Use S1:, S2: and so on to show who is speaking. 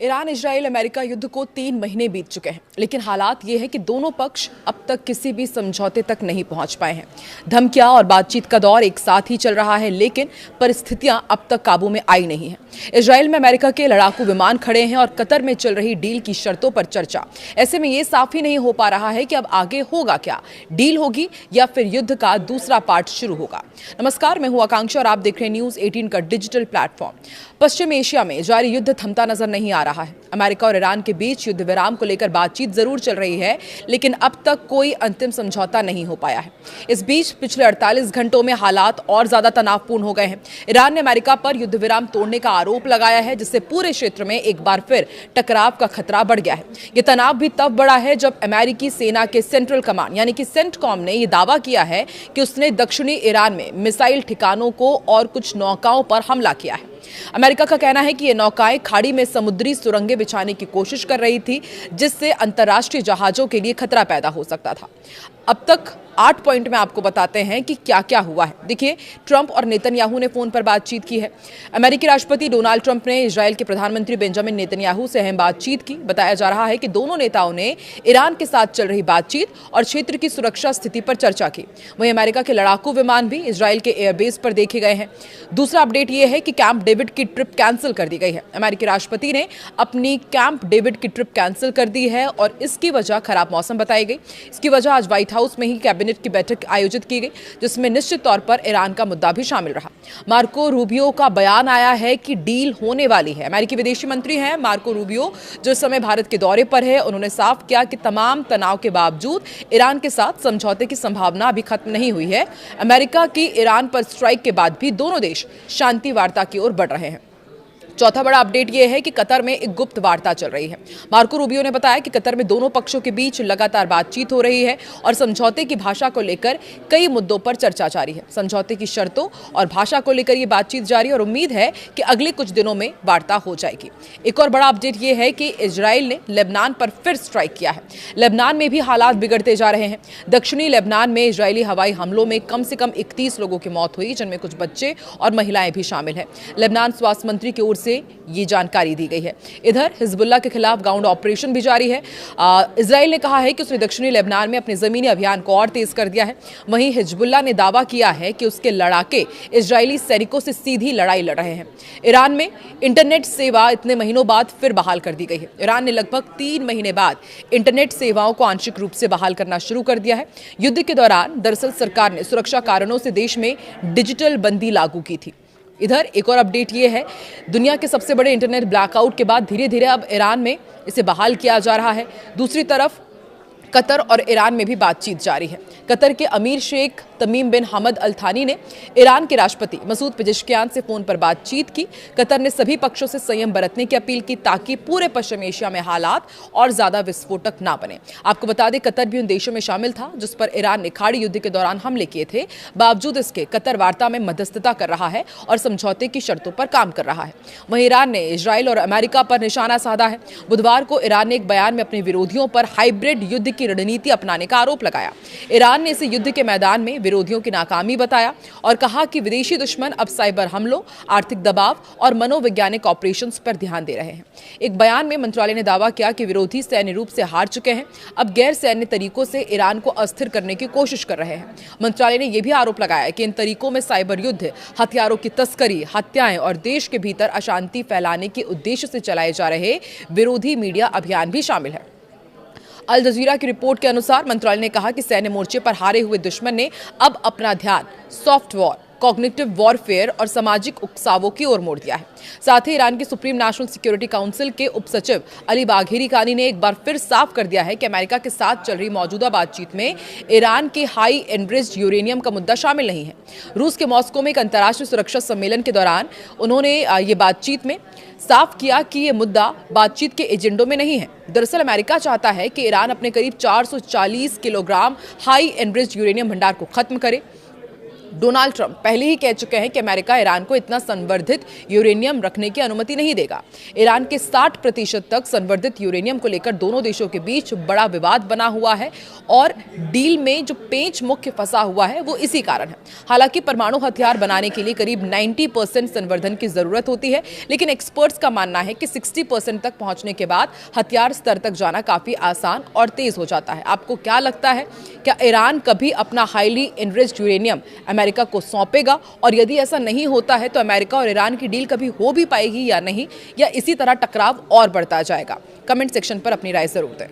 S1: Iran Israel America युद्ध को 3 महीने बीत चुके हैं, लेकिन हालात ये है कि दोनों पक्ष अब तक किसी भी समझौते तक नहीं पहुंच पाए हैं। धमकियां और बातचीत का दौर एक साथ ही चल रहा है, लेकिन परिस्थितियां अब तक काबू में आई नहीं है। इजराइल में अमेरिका के लड़ाकू विमान खड़े हैं और कतर में चल रही डील की शर्तों पर चर्चा। ऐसे में ये साफ ही नहीं हो पा रहा है कि अब आगे होगा क्या, डील होगी या फिर युद्ध का दूसरा पार्ट शुरू होगा। नमस्कार, मैं हूं आकांक्षा और आप देख रहे हैं न्यूज 18 का डिजिटल प्लेटफॉर्म। पश्चिम एशिया में जारी युद्ध थमता नजर नहीं आ रहा है। अमेरिका और ईरान के बीच युद्ध विराम को लेकर बातचीत जरूर चल रही है, लेकिन अब तक कोई अंतिम समझौता नहीं हो पाया है। इस बीच पिछले 48 घंटों में हालात और ज्यादा तनावपूर्ण हो गए हैं। ईरान ने अमेरिका पर युद्ध विराम तोड़ने का आरोप लगाया है, जिससे पूरे क्षेत्र में एक बार फिर टकराव का खतरा बढ़ गया है। यह तनाव भी तब बढ़ा है जब अमेरिकी सेना के सेंट्रल कमांड यानी कि सेंटकॉम ने यह दावा किया है कि उसने दक्षिणी ईरान में मिसाइल ठिकानों को और कुछ नौकाओं पर हमला किया है। अमेरिका का कहना है कि ये नौकाएं खाड़ी में समुद्री सुरंगें बिछाने की कोशिश कर रही थी, जिससे अंतर्राष्ट्रीय जहाजों के लिए खतरा पैदा हो सकता था। अब तक 8 पॉइंट में आपको बताते हैं कि क्या क्या हुआ है। देखिए, ट्रंप और नेतन्याहू ने फोन पर बातचीत की है। अमेरिकी राष्ट्रपति डोनाल्ड ट्रंप ने इजराइल के प्रधानमंत्री बेंजामिन नेतन्याहू से अहम बातचीत की। बताया जा रहा है कि दोनों नेताओं ने ईरान के साथ चल रही बातचीत और क्षेत्र की सुरक्षा स्थिति पर चर्चा की। वहीं अमेरिका के लड़ाकू विमान भी इजराइल के एयरबेस पर देखे गए हैं। दूसरा अपडेट यह है कि कैंप डेविड की ट्रिप कैंसिल कर दी गई है। अमेरिकी राष्ट्रपति ने अपनी कैंप डेविड की ट्रिप कैंसिल कर दी है और इसकी वजह खराब मौसम बताई गई। इसकी वजह आज व्हाइट हाउस में ही कैबिनेट की बैठक आयोजित की गई, जिसमें निश्चित तौर पर ईरान का मुद्दा भी शामिल रहा। मार्को रूबियो का बयान आया है कि डील होने वाली है। अमेरिकी विदेशी मंत्री हैं मार्को रूबियो, जो इस समय भारत के दौरे पर है। उन्होंने साफ किया कि तमाम तनाव के बावजूद ईरान के साथ समझौते की संभावना अभी खत्म नहीं हुई है। अमेरिका की ईरान पर स्ट्राइक के बाद भी दोनों देश शांति वार्ता की ओर बढ़ रहे हैं। चौथा बड़ा अपडेट यह है कि कतर में एक गुप्त वार्ता चल रही है। मार्को रूबियो ने बताया कि कतर में दोनों पक्षों के बीच लगातार बातचीत हो रही है और समझौते की भाषा को लेकर कई मुद्दों पर चर्चा जारी है। समझौते की शर्तों और भाषा को लेकर यह बातचीत जारी और उम्मीद है कि अगले कुछ दिनों में वार्ता हो जाएगी। एक और बड़ा अपडेट यह है कि इजराइल ने लेबनान पर फिर स्ट्राइक किया है। लेबनान में भी हालात बिगड़ते जा रहे हैं। दक्षिणी लेबनान में इजरायली हवाई हमलों में कम से कम 31 लोगों की मौत हुई, जिनमें कुछ बच्चे और महिलाएं भी शामिल हैं। लेबनान स्वास्थ्य मंत्री की ओर से ये जानकारी दी गई है। इधर हिजबुल्लाह के खिलाफ ग्राउंड ऑपरेशन भी जारी है। इजराइल ने कहा है कि उसने दक्षिणी लेबनान में अपने जमीनी अभियान को और तेज कर दिया है। वहीं हिजबुल्लाह ने दावा किया है कि उसके लड़ाके इजरायली सैनिकों से सीधी लड़ाई लड़ रहे हैं। ईरान में इंटरनेट सेवा इतने महीनों बाद फिर बहाल कर दी गई है। ईरान ने लगभग 3 महीने बाद इंटरनेट सेवाओं को आंशिक रूप से बहाल करना शुरू कर दिया है। युद्ध के दौरान दरअसल सरकार ने सुरक्षा कारणों से देश में डिजिटल बंदी लागू की थी। इधर एक और अपडेट ये है, दुनिया के सबसे बड़े इंटरनेट ब्लैकआउट के बाद धीरे धीरे अब ईरान में इसे बहाल किया जा रहा है। दूसरी तरफ कतर और ईरान में भी बातचीत जारी है। कतर के अमीर शेख तमीम बिन हमद अल थानी ने ईरान के राष्ट्रपति मसूद पेजेश्कियान से फोन पर बातचीत की। कतर ने सभी पक्षों से संयम बरतने की अपील की, ताकि पूरे पश्चिम एशिया में हालात और ज्यादा विस्फोटक ना बने। आपको बता दें, कतर भी उन देशों में शामिल था जिस पर ईरान ने खाड़ी युद्ध के दौरान हमले किए थे। बावजूद इसके कतर वार्ता में मध्यस्थता कर रहा है और समझौते की शर्तों पर काम कर रहा है। वहीं ईरान ने इजराइल और अमेरिका पर निशाना साधा है। बुधवार को ईरान ने एक बयान में अपने विरोधियों पर हाइब्रिड युद्ध की रणनीति अपनाने का आरोप लगाया। ईरान ने इसे युद्ध के मैदान में विरोधियों की नाकामी बताया और कहा कि विदेशी दुश्मन अब साइबर हमलों, आर्थिक दबाव और मनोवैज्ञानिक ऑपरेशंस पर ध्यान दे रहे हैं। एक बयान में मंत्रालय ने दावा किया कि विरोधी सैन्य रूप से हार चुके हैं, अब गैर सैन्य तरीकों से ईरान को अस्थिर करने की कोशिश कर रहे हैं। मंत्रालय ने यह भी आरोप लगाया कि इन तरीकों में साइबर युद्ध, हथियारों की तस्करी, हत्याएं और देश के भीतर अशांति फैलाने के उद्देश्य से चलाए जा रहे विरोधी मीडिया अभियान भी शामिल है। अल जजीरा की रिपोर्ट के अनुसार मंत्रालय ने कहा कि सैन्य मोर्चे पर हारे हुए दुश्मन ने अब अपना ध्यान सॉफ्ट वॉर, कॉग्निटिव वॉरफेयर और सामाजिक उकसावों की ओर मोड़ दिया है। साथ ही ईरान के सुप्रीम नेशनल सिक्योरिटी काउंसिल के उपसचिव अली बाघेरी कानी ने एक बार फिर साफ कर दिया है कि अमेरिका के साथ चल रही मौजूदा बातचीत में ईरान के हाई एनरिच्ड यूरेनियम का मुद्दा शामिल नहीं है। रूस के मॉस्को में एक अंतर्राष्ट्रीय सुरक्षा सम्मेलन के दौरान उन्होंने ये बातचीत में साफ किया कि ये मुद्दा बातचीत के एजेंडों में नहीं है। दरअसल अमेरिका चाहता है कि ईरान अपने करीब 440 किलोग्राम हाई एनरिच्ड यूरेनियम भंडार को खत्म करे। डोनाल्ड ट्रंप पहले ही कह चुके हैं कि अमेरिका ईरान को इतना संवर्धित यूरेनियम रखने की अनुमति नहीं देगा। ईरान के 60% तक संवर्धित यूरेनियम को लेकर दोनों देशों के बीच बड़ा विवाद बना हुआ है और डील में जो पेंच मुख्य फंसा हुआ है वो इसी कारण है। हालांकि परमाणु हथियार बनाने के लिए करीब 90% संवर्धन की जरूरत होती है, लेकिन एक्सपर्ट्स का मानना है कि 60% तक पहुंचने के बाद हथियार स्तर तक जाना काफी आसान और तेज हो जाता है। आपको क्या लगता है, क्या ईरान कभी अपना हाईली एनरिच्ड यूरेनियम अमेरिका को सौंपेगा? और यदि ऐसा नहीं होता है तो अमेरिका और ईरान की डील कभी हो भी पाएगी या नहीं, या इसी तरह टकराव और बढ़ता जाएगा? कमेंट सेक्शन पर अपनी राय जरूर दें।